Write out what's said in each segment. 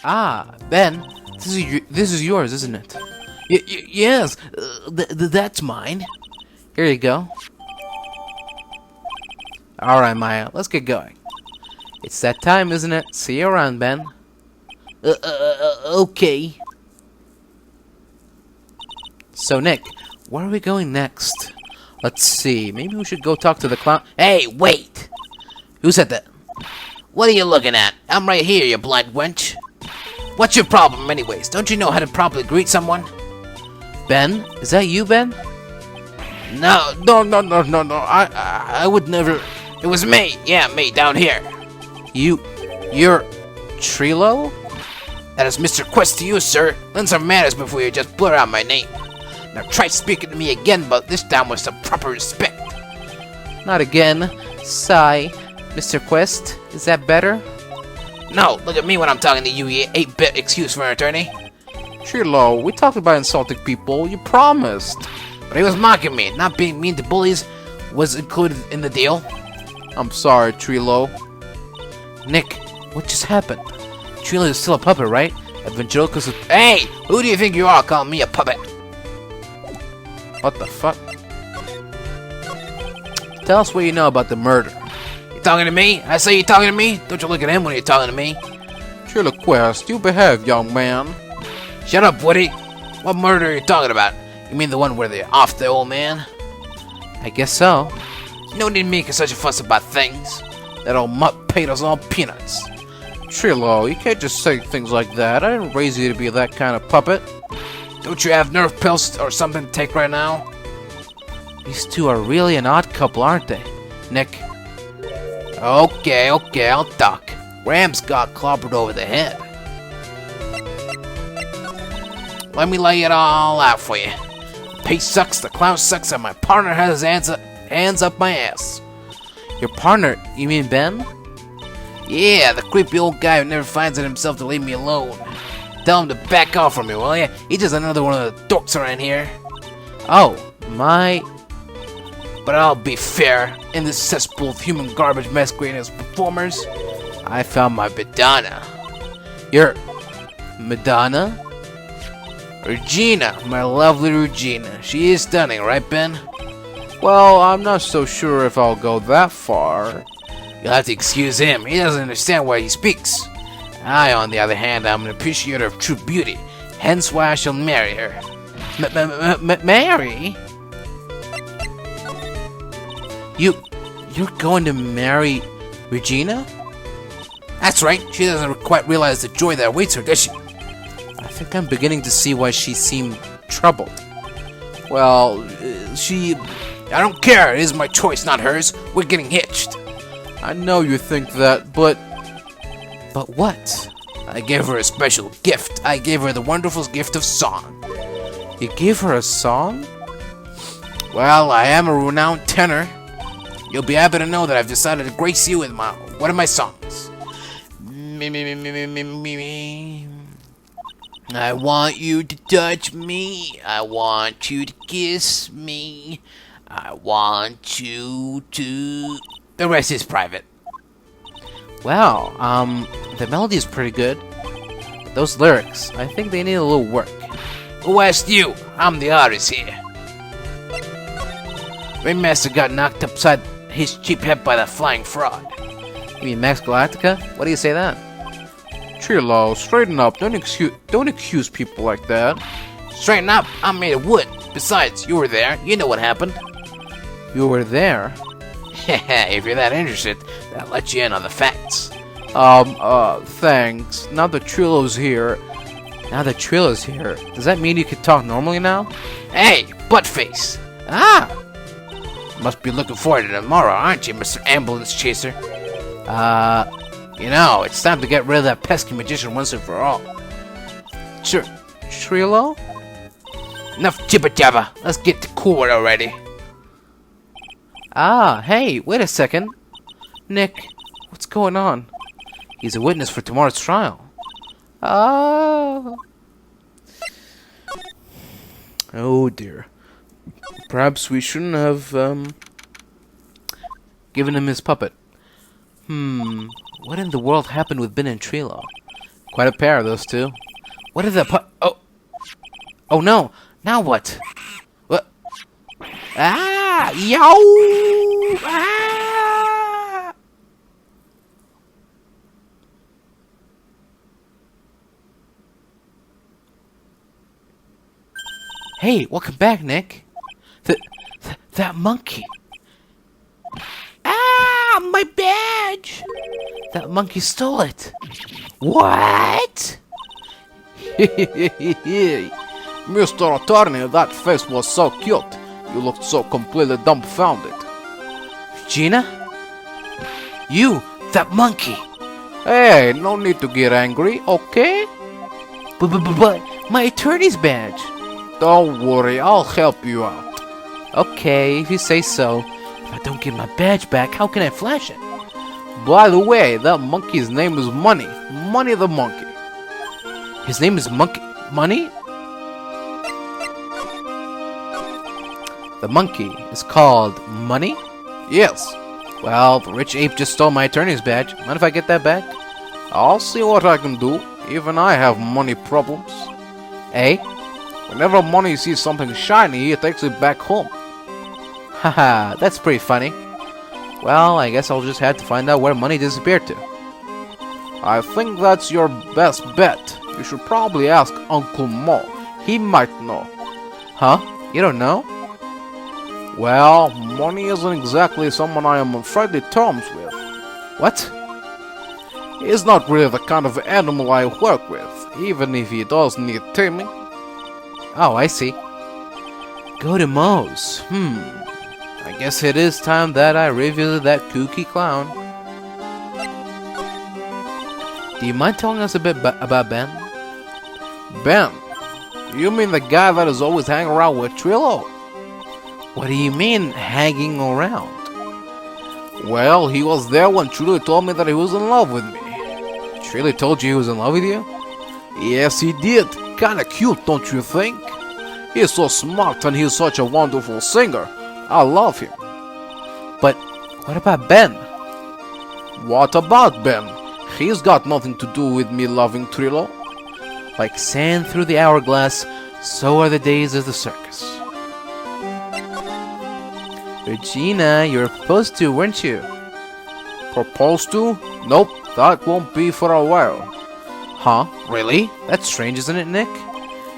Ah, Ben, this is yours, isn't it? Yes, that's mine. Here you go. Alright, Maya, let's get going. It's that time, isn't it? See you around, Ben. Okay. So, Nick, where are we going next? Let's see, maybe we should go talk to the clown. Hey, wait! Who said that? What are you looking at? I'm right here, you blind wench. What's your problem, anyways? Don't you know how to properly greet someone? Ben? Is that you, Ben? No. I would never. It was me. Yeah, me, down here. You're Trilo? That is Mr. Quest to you, sir. Learn some manners before you just blur out my name. Now try speaking to me again, but this time with some proper respect. Not again. Sigh. Mr. Quest, is that better? No, look at me when I'm talking to you, you 8-bit excuse for an attorney. Trilo, we talked about insulting people. You promised. But he was mocking me. Not being mean to bullies was included in the deal. I'm sorry, Trilo. Nick, what just happened? Trilo is still a puppet, right? Evangelicus is... Hey! Who do you think you are calling me a puppet? What the fuck? Tell us what you know about the murder. You talking to me? I say you talking to me? Don't you look at him when you're talking to me? Trilo Quest, you behave, young man. Shut up, Woody. What murder are you talking about? You mean the one where they're off the old man? I guess so. No need making such a fuss about things. That old mutt paid us all peanuts. Trilo, you can't just say things like that. I didn't raise you to be that kind of puppet. Don't you have nerve pills or something to take right now? These two are really an odd couple, aren't they? Nick. Okay, I'll talk. Rams got clobbered over the head. Let me lay it all out for you. Pete sucks, the clown sucks, and my partner has his hands up my ass. Your partner? You mean Ben? Yeah, the creepy old guy who never finds it himself to leave me alone. Tell him to back off from me, will ya? He's just another one of the dorks around here. Oh, my... But I'll be fair. In this cesspool of human garbage masquerading as performers, I found my Madonna. Your... Madonna? Regina, my lovely Regina. She is stunning, right, Ben? Well, I'm not so sure if I'll go that far. You'll have to excuse him. He doesn't understand why he speaks. I, on the other hand, am an appreciator of true beauty. Hence why I shall marry her. Marry? You're going to marry Regina? That's right. She doesn't quite realize the joy that awaits her, does she? I think I'm beginning to see why she seemed troubled. Well, I don't care. It is my choice, not hers. We're getting hitched. I know you think that, but... But what? I gave her a special gift. I gave her the wonderful gift of song. You gave her a song? Well, I am a renowned tenor. You'll be happy to know that I've decided to grace you with one of my songs. I want you to touch me. I want you to kiss me. I want you to... The rest is private. Wow, the melody is pretty good. But those lyrics, I think they need a little work. Who asked you? I'm the artist here. Ringmaster got knocked upside his cheap head by that flying fraud. You mean Max Galactica? What do you say that? Trilo, straighten up. Don't accuse people like that. Straighten up? I'm made of wood. Besides, you were there. You know what happened. You were there? If you're that interested, that'll let you in on the facts. Thanks. Now that Trilo's here... does that mean you can talk normally now? Hey, buttface! Ah! Must be looking forward to tomorrow, aren't you, Mr. Ambulance Chaser? You know, it's time to get rid of that pesky magician once and for all. Sure. Trilo? Enough jibber-jabber. Let's get to court already. Ah, hey, wait a second. Nick, what's going on? He's a witness for tomorrow's trial. Ah. Oh dear. Perhaps we shouldn't have, given him his puppet. What in the world happened with Ben and Trilo? Quite a pair, those two. What did the Oh! Oh no! Now what? What? Ah! Yow! Ah! Hey, welcome back, Nick. That monkey. Ah, my badge! That monkey stole it. What? Mr. Attorney, that face was so cute. You looked so completely dumbfounded. Gina? You, that monkey. Hey, no need to get angry, okay? But my attorney's badge. Don't worry, I'll help you out. Okay, if you say so. If I don't get my badge back, how can I flash it? By the way, that monkey's name is Money. Money the monkey. His name is Money? The monkey is called Money? Yes. Well, the rich ape just stole my attorney's badge. Mind if I get that back? I'll see what I can do. Even I have money problems. Eh? Whenever Money sees something shiny, he takes it back home. Haha, that's pretty funny. Well, I guess I'll just have to find out where Money disappeared to. I think that's your best bet. You should probably ask Uncle Mo. He might know. Huh? You don't know? Well, Money isn't exactly someone I am on friendly terms with. What? He's not really the kind of animal I work with, even if he does need taming. Oh, I see. Go to Moe's. I guess it is time that I revisit that kooky clown. Do you mind telling us a bit about Ben? Ben? You mean the guy that is always hanging around with Trillo? What do you mean, hanging around? Well, he was there when Trillo told me that he was in love with me. Trillo told you he was in love with you? Yes, he did. Kinda cute, don't you think? He's so smart and he's such a wonderful singer. I love him. But what about Ben? What about Ben? He's got nothing to do with me loving Trillo. Like sand through the hourglass, so are the days of the circus. Regina, you were proposed to, weren't you? Proposed to? Nope, that won't be for a while. Huh? Really? That's strange, isn't it, Nick?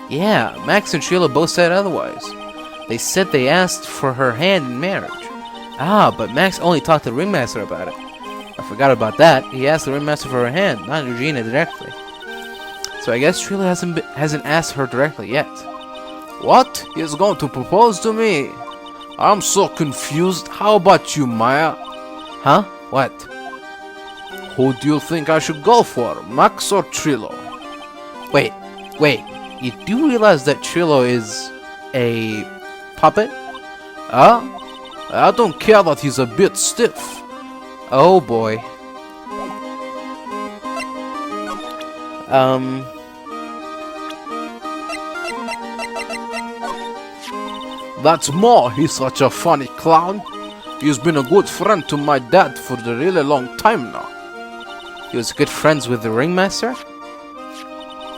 Yeah, Max and Sheila both said otherwise. They said they asked for her hand in marriage. Ah, but Max only talked to the ringmaster about it. I forgot about that. He asked the ringmaster for her hand, not Regina directly. So I guess Sheila hasn't asked her directly yet. What? He's going to propose to me? I'm so confused. How about you, Maya? Huh? What? Who do you think I should go for, Max or Trillo? Wait. You do realize that Trillo is a puppet? Huh? I don't care that he's a bit stiff. Oh boy. That's more. He's such a funny clown. He's been a good friend to my dad for a really long time now. He was good friends with the ringmaster?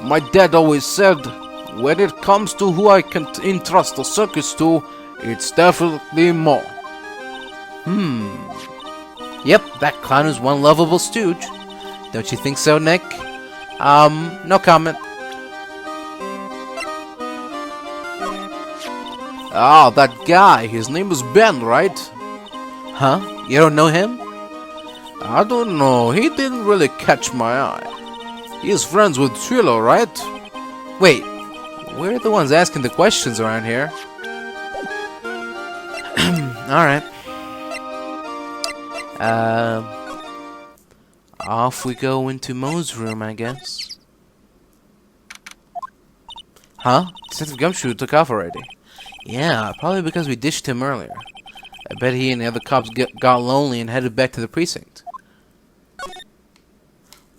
My dad always said, when it comes to who I can entrust the circus to, it's definitely Mo. Yep, that clown is one lovable stooge. Don't you think so, Nick? No comment. Ah, that guy. His name is Ben, right? Huh? You don't know him? I don't know. He didn't really catch my eye. He's friends with Trillo, right? Wait, we're the ones asking the questions around here. Alright. Off we go into Moe's room, I guess. Huh? Detective Gumshoe took off already. Yeah, probably because we ditched him earlier. I bet he and the other cops got lonely and headed back to the precinct.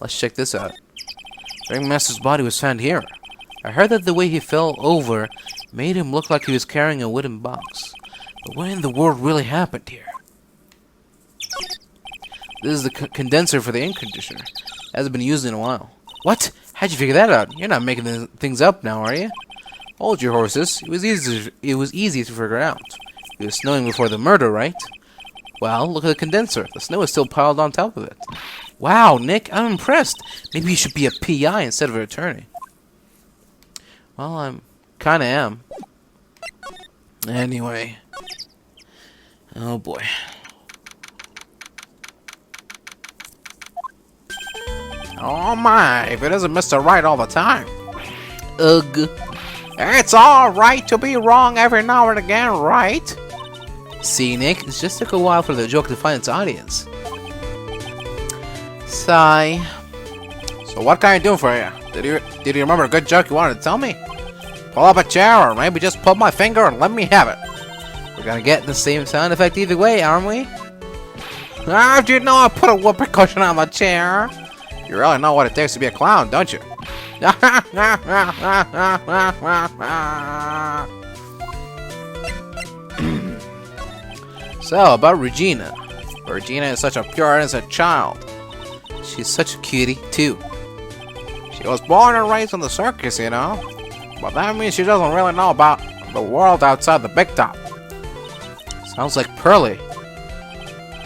Let's check this out. The ringmaster's body was found here. I heard that the way he fell over made him look like he was carrying a wooden box. But what in the world really happened here? This is the condenser for the ink conditioner. It hasn't been used in a while. What? How'd you figure that out? You're not making things up now, are you? Hold your horses. It was easy to figure out. It was snowing before the murder, right? Well, look at the condenser. The snow is still piled on top of it. Wow, Nick, I'm impressed. Maybe you should be a PI instead of an attorney. Well, I'm kinda am. Anyway. Oh boy. Oh my, if it isn't Mr. Right all the time. Ugh. It's alright to be wrong every now and again, right? See, Nick, it just took a while for the joke to find its audience. Sigh. So what can I do for you? Did you remember a good joke you wanted to tell me? Pull up a chair, or maybe just pull my finger and let me have it. We're gonna get the same sound effect either way, aren't we? Ah, do you know I put a whoopee cushion on the chair? You really know what it takes to be a clown, don't you? So, about Regina. Regina is such a pure, innocent child. She's such a cutie, too. She was born and raised in the circus, you know. But that means she doesn't really know about the world outside the big top. Sounds like Pearly.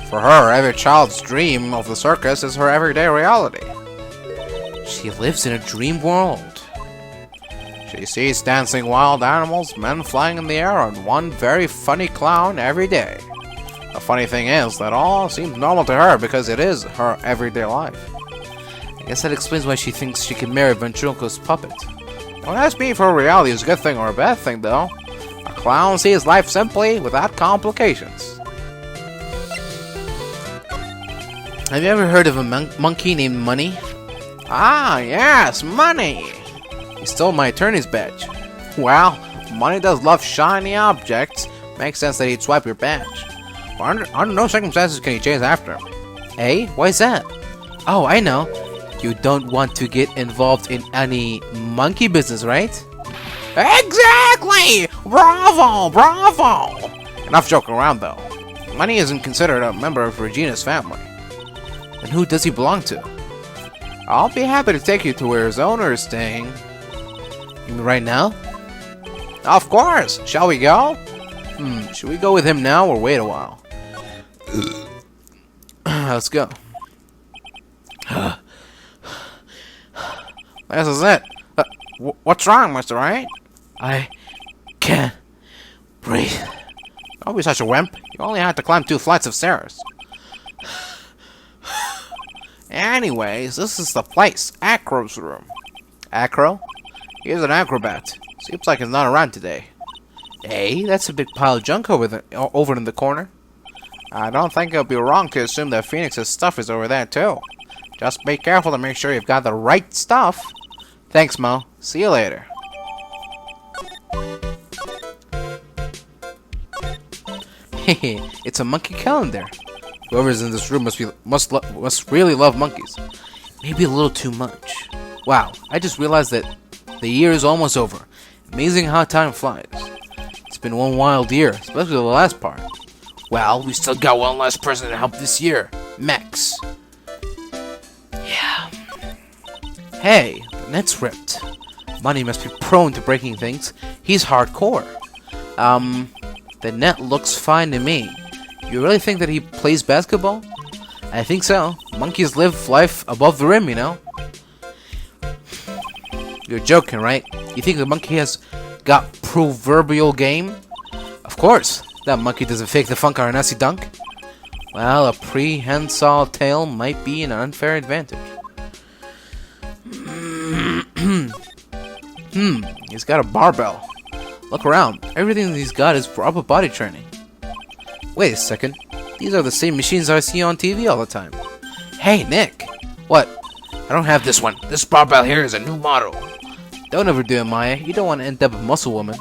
For her, every child's dream of the circus is her everyday reality. She lives in a dream world. She sees dancing wild animals, men flying in the air, and one very funny clown every day. The funny thing is that all seems normal to her because it is her everyday life. I guess that explains why she thinks she can marry Ventriloquist's puppet. Don't ask me if her reality is a good thing or a bad thing, though. A clown sees life simply, without complications. Have you ever heard of a monkey named Money? Ah, yes, Money! He stole my attorney's badge. Well, Money does love shiny objects. Makes sense that he'd swipe your badge. But under no circumstances can you chase after him. Eh? Why is that? Oh, I know. You don't want to get involved in any monkey business, right? Exactly! Bravo! Bravo! Enough joking around, though. Money isn't considered a member of Regina's family. And who does he belong to? I'll be happy to take you to where his owner is staying. You mean right now? Of course! Shall we go? Should we go with him now or wait a while? Let's go. This is it. What's wrong, Mr. Right? I can't breathe. Don't be such a wimp. You only had to climb 2 flights of stairs. Anyways, this is the place. Acro's room. Acro? He's an acrobat. Seems like he's not around today. Hey, that's a big pile of junk over in the corner. I don't think it would be wrong to assume that Phoenix's stuff is over there, too. Just be careful to make sure you've got the right stuff. Thanks, Mo. See you later. Hehe, it's a monkey calendar. Whoever's in this room must really love monkeys. Maybe a little too much. Wow, I just realized that the year is almost over. Amazing how time flies. It's been one wild year, especially the last part. Well, we still got one last person to help this year. Max. Yeah. Hey, the net's ripped. Money must be prone to breaking things. He's hardcore. The net looks fine to me. You really think that he plays basketball? I think so. Monkeys live life above the rim, you know? You're joking, right? You think the monkey has got proverbial game? Of course. That monkey doesn't fake the funk or a nasty dunk. Well, a prehensile tail might be an unfair advantage. He's got a barbell. Look around. Everything he's got is for upper body training. Wait a second. These are the same machines I see on TV all the time. Hey, Nick. What? I don't have this one. This barbell here is a new model. Don't overdo it, Maya. You don't want to end up a muscle woman.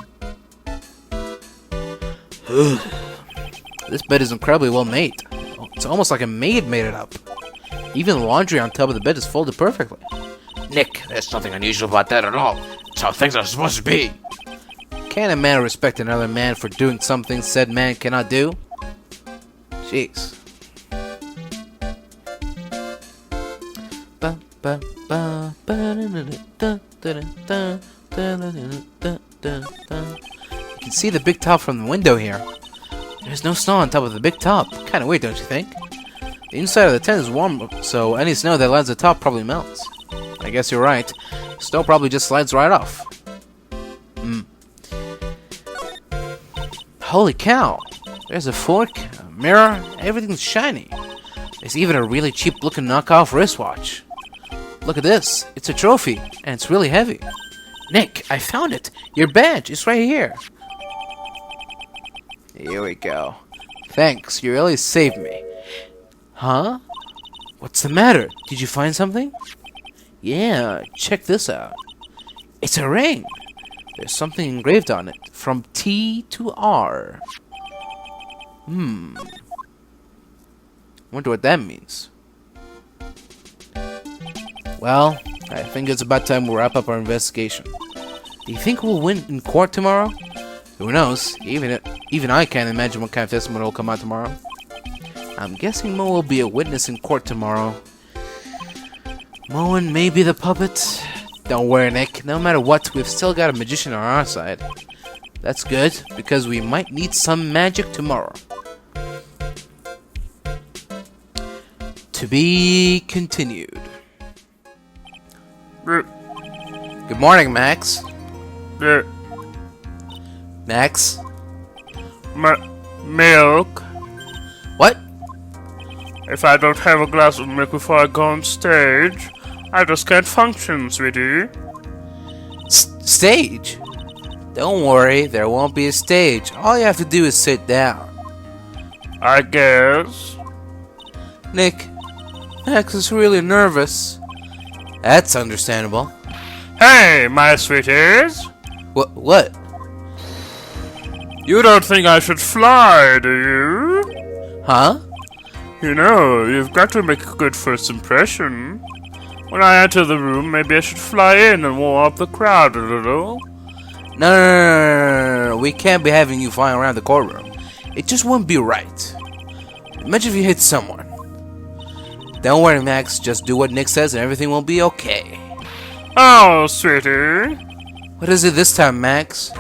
This bed is incredibly well made. It's almost like a maid made it up. Even the laundry on top of the bed is folded perfectly. Nick, there's nothing unusual about that at all. It's how things are supposed to be. Can a man respect another man for doing something said man cannot do? Jeez. Ba, ba, ba, ba, can see the big top from the window here. There's no snow on top of the big top. Kind of weird, don't you think? The inside of the tent is warm, so any snow that lands on top probably melts. I guess you're right. Snow probably just slides right off. Holy cow! There's a fork, a mirror, everything's shiny. There's even a really cheap-looking knockoff wristwatch. Look at this. It's a trophy, and it's really heavy. Nick, I found it. Your badge is right here. Here we go. Thanks, you really saved me. Huh? What's the matter? Did you find something? Yeah, check this out. It's a ring. There's something engraved on it. From T to R. Wonder what that means. Well, I think it's about time we wrap up our investigation. Do you think we'll win in court tomorrow? Who knows? Even I can't imagine what kind of testimony will come out tomorrow. I'm guessing Mo will be a witness in court tomorrow. Mo and maybe the puppet. Don't worry, Nick. No matter what, we've still got a magician on our side. That's good, because we might need some magic tomorrow. To be continued. Good morning, Max. Max? Milk? What? If I don't have a glass of milk before I go on stage, I just can't function, sweetie. Stage? Don't worry, there won't be a stage. All you have to do is sit down. I guess. Nick, Max is really nervous. That's understandable. Hey, my sweeties! What? You don't think I should fly, do you? Huh? You know, you've got to make a good first impression. When I enter the room, maybe I should fly in and warm up the crowd a little. No. We can't be having you flying around the courtroom. It just wouldn't be right. Imagine if you hit someone. Don't worry, Max. Just do what Nick says and everything will be okay. Oh, sweetie. What is it this time, Max?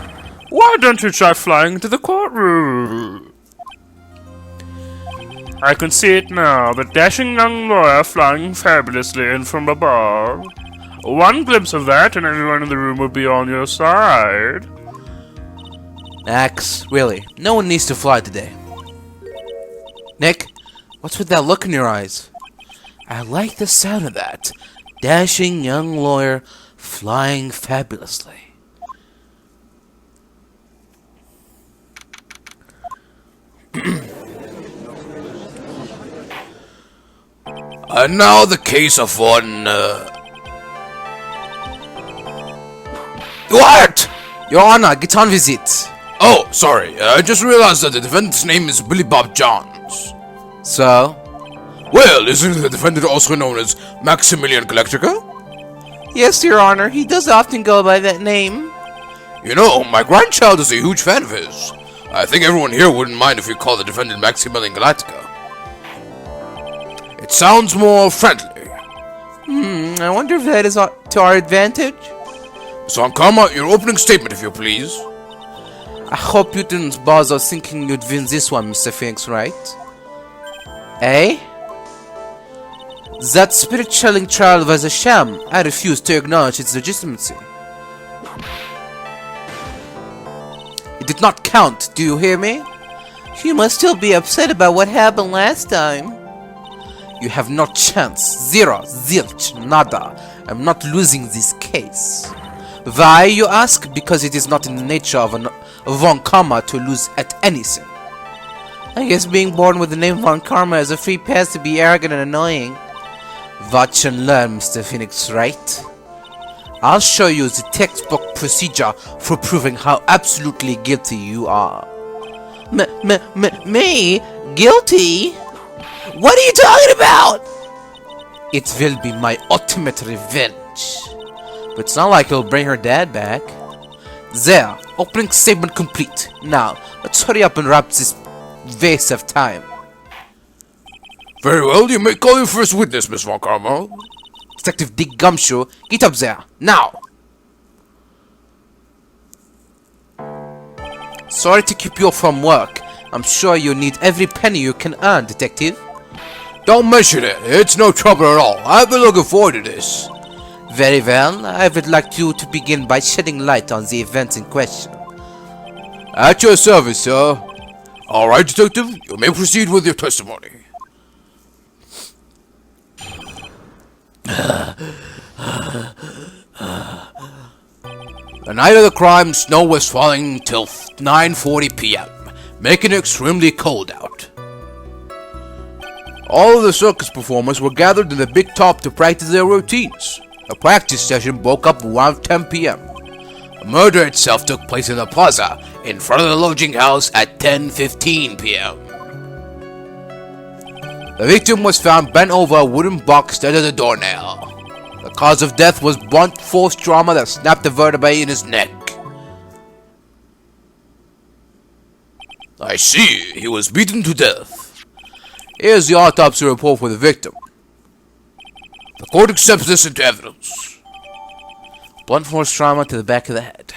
Why don't you try flying into the courtroom? I can see it now, the dashing young lawyer flying fabulously in from above. One glimpse of that and everyone in the room will be on your side. Max, really, no one needs to fly today. Nick, what's with that look in your eyes? I like the sound of that. Dashing young lawyer flying fabulously. And now the case of one, What? Your Honor, get on with it. Oh, sorry. I just realized that the defendant's name is Billy Bob Johns. So? Well, isn't the defendant also known as Maximilian Galactica? Yes, Your Honor. He does often go by that name. You know, my grandchild is a huge fan of his. I think everyone here wouldn't mind if we call the defendant Maximilian Galactica. It sounds more friendly. I wonder if that is to our advantage. So, Karma, your opening statement, if you please. I hope you didn't bother thinking you'd win this one, Mr. Finks, right? Eh? That spirit-chilling trial was a sham. I refuse to acknowledge its legitimacy. It did not count, do you hear me? You must still be upset about what happened last time. You have no chance. Zero. Zilch. Nada. I'm not losing this case. Why, you ask? Because it is not in the nature of Von Karma to lose at anything. I guess being born with the name Von Karma is a free pass to be arrogant and annoying. Watch and learn, Mr. Phoenix, right? I'll show you the textbook procedure for proving how absolutely guilty you are. Me? Guilty? What are you talking about? It will be my ultimate revenge. But it's not like it'll bring her dad back. There, opening statement complete. Now, let's hurry up and wrap this waste of time. Very well, you may call your first witness, Miss Von Karma. Detective Dick Gumshoe. Get up there, now! Sorry to keep you from work. I'm sure you need every penny you can earn, Detective. Don't mention it. It's no trouble at all. I've been looking forward to this. Very well. I would like you to begin by shedding light on the events in question. At your service, sir. All right, Detective. You may proceed with your testimony. The night of the crime, snow was falling till 9:40 p.m., making it extremely cold out. All of the circus performers were gathered in the big top to practice their routines. The practice session broke up around 10 p.m. The murder itself took place in the plaza, in front of the lodging house at 10:15 p.m. The victim was found bent over a wooden box under the doornail. The cause of death was blunt force trauma that snapped the vertebrae in his neck. I see, he was beaten to death. Here's the autopsy report for the victim. The court accepts this into evidence. Blunt force trauma to the back of the head.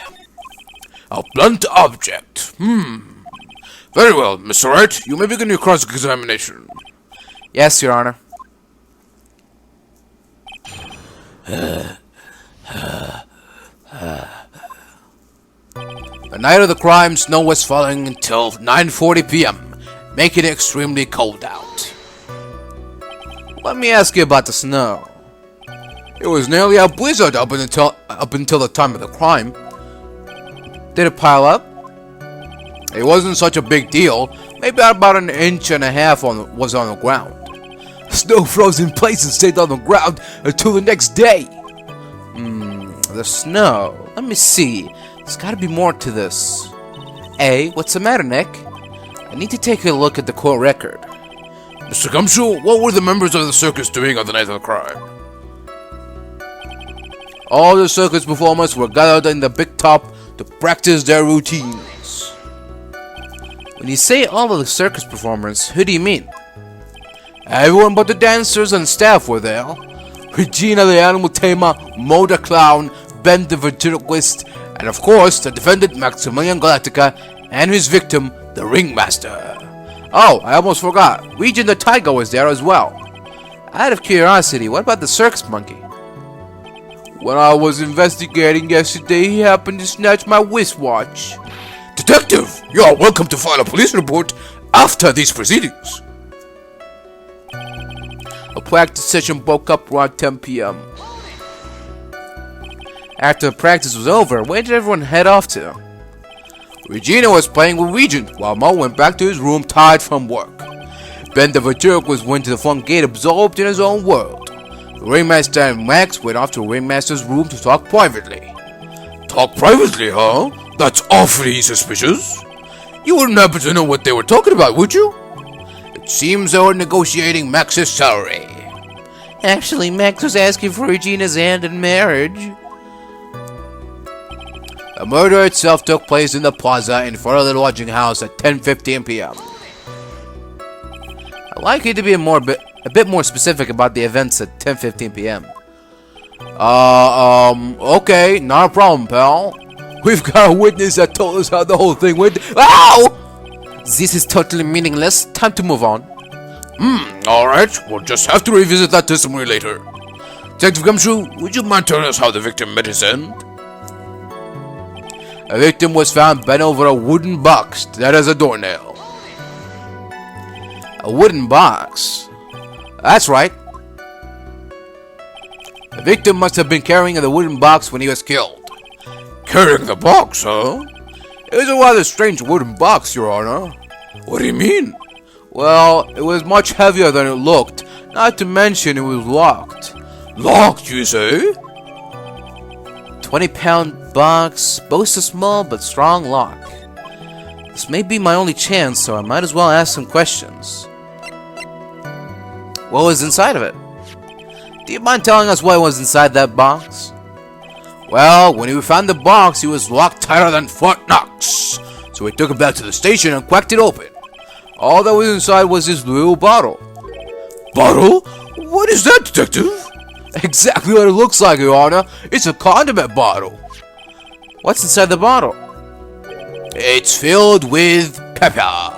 A blunt object. Very well, Mr. Wright, you may begin your cross-examination. Yes, Your Honor. The night of the crime, snow was falling until 9:40 p.m., making it extremely cold out. Let me ask you about the snow. It was nearly a blizzard up until the time of the crime. Did it pile up? It wasn't such a big deal. Maybe about 1.5 inches was on the ground. Snow froze in place and stayed on the ground until the next day. The snow. Let me see. There's gotta be more to this. A, what's the matter, Nick? I need to take a look at the court record. Mr. Gumshoe, what were the members of the circus doing on the night of the crime? All the circus performers were gathered in the big top to practice their routines. When you say all of the circus performers, who do you mean? Everyone but the dancers and staff were there. Regina the animal tamer, Mo the clown, Ben the ventriloquist, and of course the defendant Maximilian Galactica and his victim, the ringmaster. Oh, I almost forgot. Regina the tiger was there as well. Out of curiosity, what about the Circus Monkey? When I was investigating yesterday, he happened to snatch my wristwatch. Detective, you are welcome to file a police report after these proceedings. The practice session broke up around 10 p.m. After the practice was over, where did everyone head off to? Regina was playing with Regent, while Mo went back to his room tired from work. Ben the ventriloquist went to the front gate absorbed in his own world. The ringmaster and Max went off to the ringmaster's room to talk privately. Talk privately, huh? That's awfully suspicious. You wouldn't happen to know what they were talking about, would you? It seems they were negotiating Max's salary. Actually, Max was asking for Regina's hand in marriage. The murder itself took place in the plaza in front of the lodging house at 10:15 p.m. I'd like you to be a bit more specific about the events at 10:15 p.m. Okay, not a problem, pal. We've got a witness that told us how the whole thing went. Ow! This is totally meaningless. Time to move on. Alright. We'll just have to revisit that testimony later. Detective Gumshoe, would you mind telling us how the victim met his end? The victim was found bent over a wooden box that has a doornail. A wooden box? That's right. The victim must have been carrying the wooden box when he was killed. Carrying the box, huh? It was a rather strange wooden box, Your Honor. What do you mean? Well, it was much heavier than it looked. Not to mention it was locked. Locked, you say? 20-pound box, boasts a small but strong lock. This may be my only chance, so I might as well ask some questions. What was inside of it? Do you mind telling us what was inside that box? Well, when we found the box, it was locked tighter than Fort Knox. So we took it back to the station and cracked it open. All that was inside was this little bottle. Bottle? What is that, detective? Exactly what it looks like, Your Honor. It's a condiment bottle. What's inside the bottle? It's filled with pepper.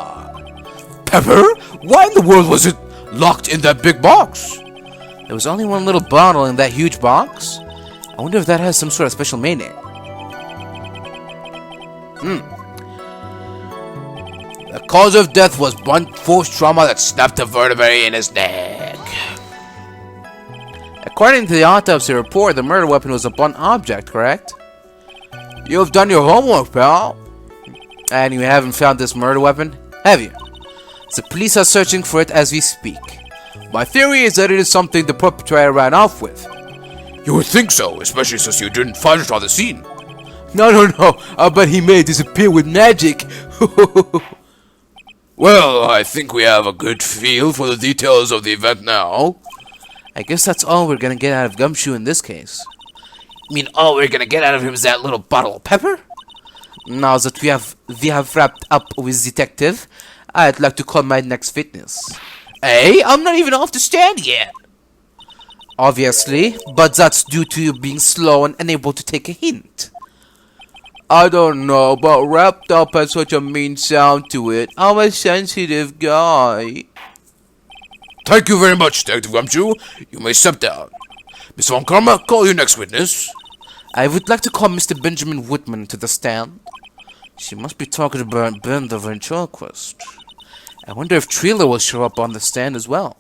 Pepper? Why in the world was it locked in that big box? There was only one little bottle in that huge box. I wonder if that has some sort of special meaning. The cause of death was blunt force trauma that snapped a vertebrae in his neck. According to the autopsy report, the murder weapon was a blunt object, correct? You've done your homework, pal. And you haven't found this murder weapon, have you? The police are searching for it as we speak. My theory is that it is something the perpetrator ran off with. You would think so, especially since you didn't find it on the scene. No. I bet he made it disappear with magic. Well, I think we have a good feel for the details of the event now. I guess that's all we're gonna get out of Gumshoe in this case. You mean all we're gonna get out of him is that little bottle of pepper? Now that we have wrapped up with detective, I'd like to call my next witness. Hey, I'm not even off the stand yet. Obviously, but that's due to you being slow and unable to take a hint. I don't know, but wrapped up has such a mean sound to it. I'm a sensitive guy. Thank you very much, Detective Gumshoe. You may step down. Miss Von Karma, call your next witness. I would like to call Mr. Benjamin Whitman to the stand. She must be talking about Ben the ventriloquist. I wonder if Trailer will show up on the stand as well.